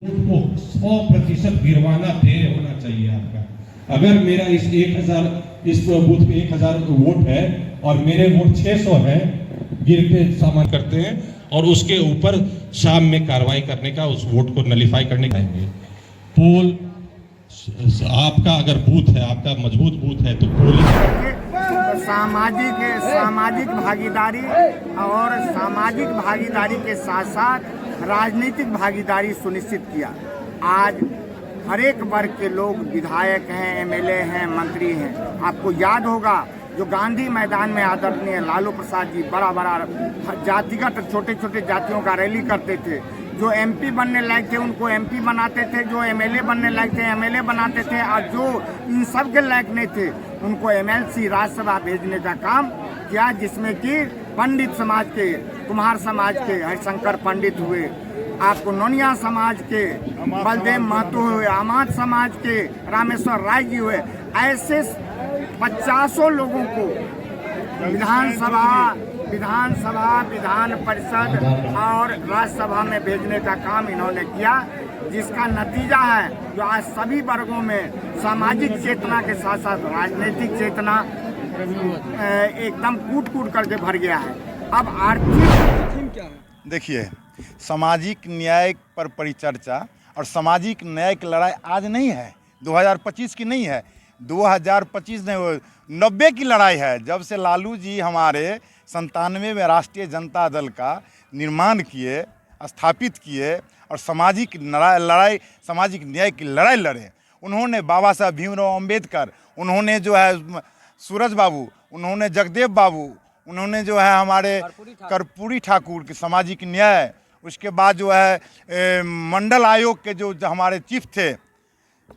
को 100% गिरवाना ध्येय होना चाहिए आपका। अगर मेरा इस 1000 इस बूथ पे 1000 वोट है और मेरे वोट 600 है, गिरते सामान करते हैं और उसके ऊपर शाम में कार्रवाई करने का, उस वोट को नलीफाई करने का। पोल आपका अगर बूथ है, आपका मजबूत बूथ है तो पोल सामाजिक भागीदारी और सामाजिक भागीदारी के साथ साथ राजनीतिक भागीदारी सुनिश्चित किया। आज हर एक वर्ग के लोग विधायक हैं, एमएलए हैं, मंत्री हैं। आपको याद होगा जो गांधी मैदान में आदरणीय लालू प्रसाद जी बड़ा जातिगत छोटे छोटे जातियों का रैली करते थे। जो एमपी बनने लायक थे उनको एमपी बनाते थे, जो एमएलए बनने लायक थे एमएलए बनाते थे, और जो इन सब के लायक नहीं थे उनको एमएलसी राज्यसभा भेजने का काम किया, जिसमें कि पंडित समाज के, कुम्हार समाज के हरिशंकर पंडित हुए, आपको नोनिया समाज के बलदेव महतो हुए, आमाद समाज के रामेश्वर राय जी हुए। ऐसे 50 लोगों को विधानसभा, विधान परिषद और राज्यसभा में भेजने का काम इन्होंने किया, जिसका नतीजा है जो आज सभी वर्गों में सामाजिक चेतना के साथ साथ राजनीतिक चेतना एकदम कूट करके भर गया है। अब आर्थिक क्या है? देखिए, सामाजिक न्याय पर परिचर्चा और सामाजिक न्याय की लड़ाई आज नहीं है, 2025 की नहीं है, 2025 नहीं, 90 की लड़ाई है। जब से लालू जी हमारे 97 में राष्ट्रीय जनता दल का निर्माण किए, स्थापित किए और सामाजिक लड़ाई, सामाजिक न्याय की लड़ाई लड़े। उन्होंने बाबा साहब भीमराव अम्बेडकर, उन्होंने जो है सूरज बाबू, उन्होंने जगदेव बाबू, उन्होंने जो है हमारे कर्पूरी ठाकुर के सामाजिक न्याय, उसके बाद जो है मंडल आयोग के जो हमारे चीफ थे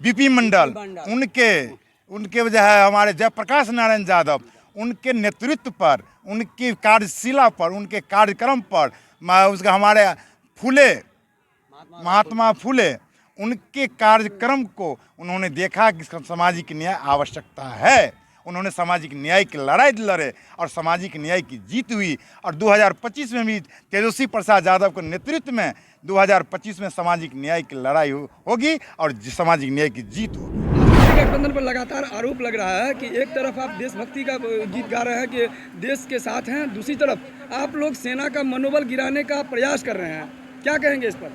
बीपी मंडल, उनके जो है हमारे जयप्रकाश नारायण यादव, उनके नेतृत्व पर, उनकी कार्यशिला पर, उनके कार्यक्रम पर, उसका हमारे महात्मा फुले, उनके कार्यक्रम को उन्होंने देखा कि सामाजिक न्याय आवश्यकता है। उन्होंने सामाजिक न्याय की लड़ाई लड़े और सामाजिक न्याय की जीत हुई। और 2025 में भी तेजस्वी प्रसाद यादव के नेतृत्व में 2025 में सामाजिक न्याय की लड़ाई होगी और सामाजिक न्याय की जीत होगी। गठबंधन पर लगातार आरोप लग रहा है कि एक तरफ आप देशभक्ति का गीत गा रहे हैं कि देश के साथ हैं, दूसरी तरफ आप लोग सेना का मनोबल गिराने का प्रयास कर रहे हैं, क्या कहेंगे इस पर?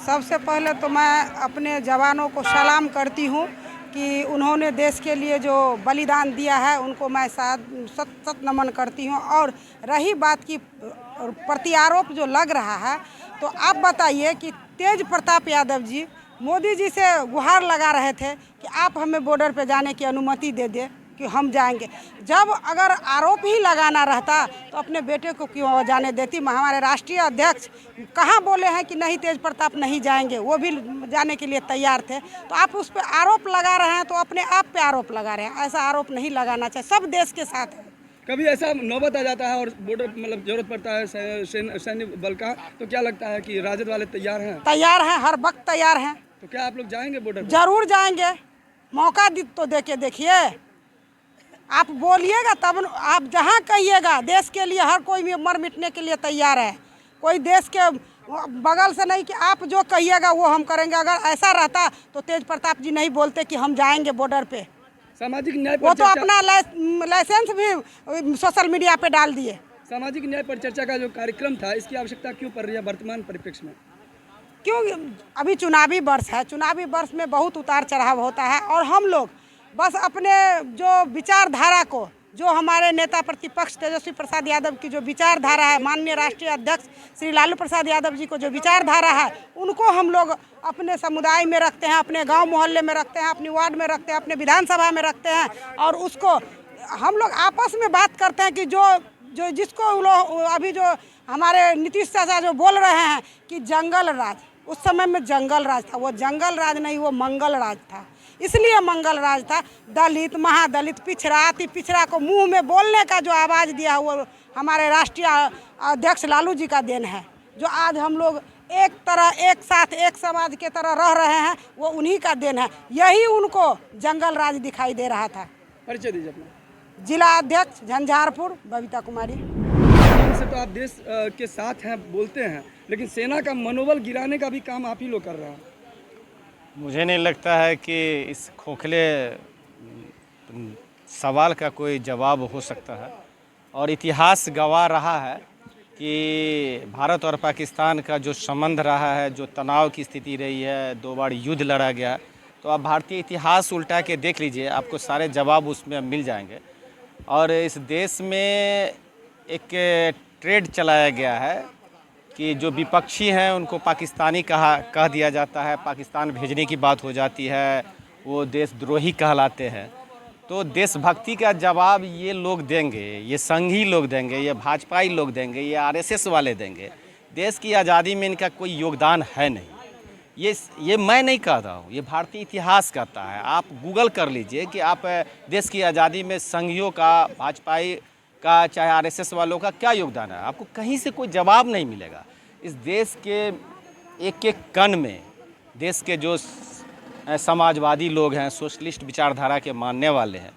सबसे पहले तो मैं अपने जवानों को सलाम करती हूँ कि उन्होंने देश के लिए जो बलिदान दिया है उनको मैं सत नमन करती हूँ। और रही बात की प्रत्यारोप जो लग रहा है, तो आप बताइए कि तेज प्रताप यादव जी मोदी जी से गुहार लगा रहे थे कि आप हमें बॉर्डर पे जाने की अनुमति दे दे कि हम जाएंगे। जब अगर आरोप ही लगाना रहता तो अपने बेटे को क्यों जाने देती? हमारे राष्ट्रीय अध्यक्ष कहाँ बोले हैं कि नहीं तेज प्रताप नहीं जाएंगे, वो भी जाने के लिए तैयार थे। तो आप उस पर आरोप लगा रहे हैं तो अपने आप पे आरोप लगा रहे हैं, ऐसा आरोप नहीं लगाना चाहिए। सब देश के साथ है। कभी ऐसा नौबत आ जाता है और बॉर्डर मतलब जरूरत पड़ता है सैन्य बल का, तो क्या लगता है कि राजद वाले तैयार हैं? तैयार हैं, हर वक्त तैयार हैं। तो क्या आप लोग जाएंगे बॉर्डर? जरूर जाएंगे, मौका तो देखिए, आप बोलिएगा तब, आप जहाँ कहिएगा देश के लिए हर कोई मर मिटने के लिए तैयार है। कोई देश के बगल से नहीं कि आप जो कहिएगा वो हम करेंगे। अगर ऐसा रहता तो तेज प्रताप जी नहीं बोलते कि हम जाएंगे बॉर्डर पे। सामाजिक न्याय वो तो अपना लाइसेंस भी सोशल मीडिया पे डाल दिए। सामाजिक न्याय पर चर्चा का जो कार्यक्रम था, इसकी आवश्यकता क्यों पड़ रही है वर्तमान परिप्रेक्ष्य में? क्यों? अभी चुनावी वर्ष है, चुनावी वर्ष में बहुत उतार चढ़ाव होता है और हम लोग बस अपने जो विचारधारा को, जो हमारे नेता प्रतिपक्ष तेजस्वी प्रसाद यादव की जो विचारधारा है, माननीय राष्ट्रीय अध्यक्ष श्री लालू प्रसाद यादव जी को जो विचारधारा है, उनको हम लोग अपने समुदाय में रखते हैं, अपने गांव मोहल्ले में रखते हैं, अपनी वार्ड में रखते हैं, अपने विधानसभा में रखते हैं। और उसको हम लोग आपस में बात करते हैं कि जिसको अभी जो हमारे नीतीश चाचा जो बोल रहे हैं कि जंगल राज, उस समय में जंगल राज था, वो जंगल राज नहीं, वो मंगल राज था। इसलिए मंगल राज था। दलित, महादलित, पिछड़ा, अति पिछड़ा को मुंह में बोलने का जो आवाज़ दिया वो हमारे राष्ट्रीय अध्यक्ष लालू जी का देन है। जो आज हम लोग एक तरह, एक साथ, एक समाज के तरह रह रहे हैं, वो उन्हीं का देन है। यही उनको जंगल राज दिखाई दे रहा था। परिचय दीजिए अपना। जिला अध्यक्ष झंझारपुर बबीता कुमारी। से तो आप देश के साथ हैं, बोलते हैं, लेकिन सेना का मनोबल गिराने का भी काम आप ही लोग कर रहे हैं। मुझे नहीं लगता है कि इस खोखले सवाल का कोई जवाब हो सकता है और इतिहास गवाह रहा है कि भारत और पाकिस्तान का जो संबंध रहा है, जो तनाव की स्थिति रही है, 2 बार युद्ध लड़ा गया, तो आप भारतीय इतिहास उल्टा के देख लीजिए, आपको सारे जवाब उसमें मिल जाएंगे। और इस देश में एक ट्रेड चलाया गया है कि जो विपक्षी हैं उनको पाकिस्तानी कह दिया जाता है, पाकिस्तान भेजने की बात हो जाती है, वो देशद्रोही कहलाते हैं। तो देशभक्ति का जवाब ये लोग देंगे, ये संघी लोग देंगे, ये भाजपाई लोग देंगे, ये आरएसएस वाले देंगे। देश की आज़ादी में इनका कोई योगदान है नहीं। ये मैं नहीं कह रहा हूँ, ये भारतीय इतिहास कहता है। आप गूगल कर लीजिए कि आप देश की आज़ादी में संघियों का, भाजपाई का, चाहे आरएसएस वालों का क्या योगदान है, आपको कहीं से कोई जवाब नहीं मिलेगा। इस देश के एक एक कण में देश के जो समाजवादी लोग हैं, सोशलिस्ट विचारधारा के मानने वाले हैं,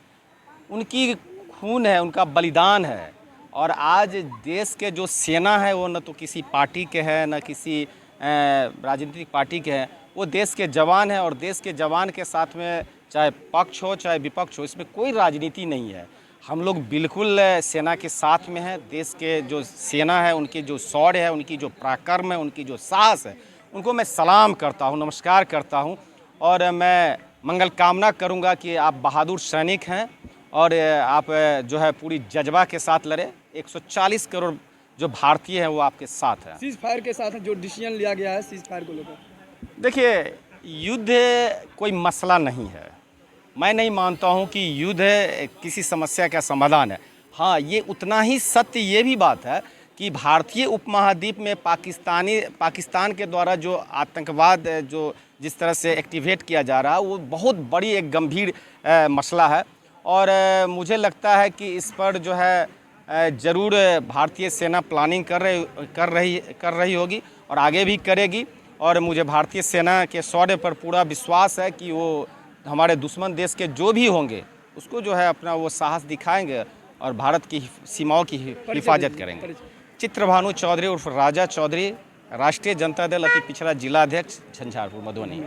उनकी खून है, उनका बलिदान है। और आज देश के जो सेना है वो न तो किसी पार्टी के हैं, न किसी राजनीतिक पार्टी के हैं, वो देश के जवान हैं। और देश के जवान के साथ में चाहे पक्ष हो चाहे विपक्ष हो, इसमें कोई राजनीति नहीं है। हम लोग बिल्कुल सेना के साथ में हैं। देश के जो सेना है, उनकी जो शौर्य है, उनकी जो पराक्रम है, उनकी जो साहस है, उनको मैं सलाम करता हूं, नमस्कार करता हूं। और मैं मंगल कामना करूंगा कि आप बहादुर सैनिक हैं और आप जो है पूरी जज्बा के साथ लड़े। 140 करोड़ जो भारतीय हैं वो आपके साथ हैं। सीज फायर के साथ जो डिसीजन लिया गया है सीज फायर को लेकर, देखिए, युद्ध कोई मसला नहीं है। मैं नहीं मानता हूं कि युद्ध किसी समस्या का समाधान है। हाँ, ये उतना ही सत्य ये भी बात है कि भारतीय उपमहाद्वीप में पाकिस्तान के द्वारा जो आतंकवाद जो जिस तरह से एक्टिवेट किया जा रहा है, वो बहुत बड़ी एक गंभीर मसला है। और मुझे लगता है कि इस पर जो है ज़रूर भारतीय सेना प्लानिंग कर रही होगी और आगे भी करेगी। और मुझे भारतीय सेना के शौर्य पर पूरा विश्वास है कि वो हमारे दुश्मन देश के जो भी होंगे उसको जो है अपना वो साहस दिखाएंगे और भारत की सीमाओं की हिफाजत करेंगे। चित्रभानु चौधरी उर्फ राजा चौधरी, राष्ट्रीय जनता दल अति पिछड़ा जिलाध्यक्ष, झंझारपुर, मधुबनी।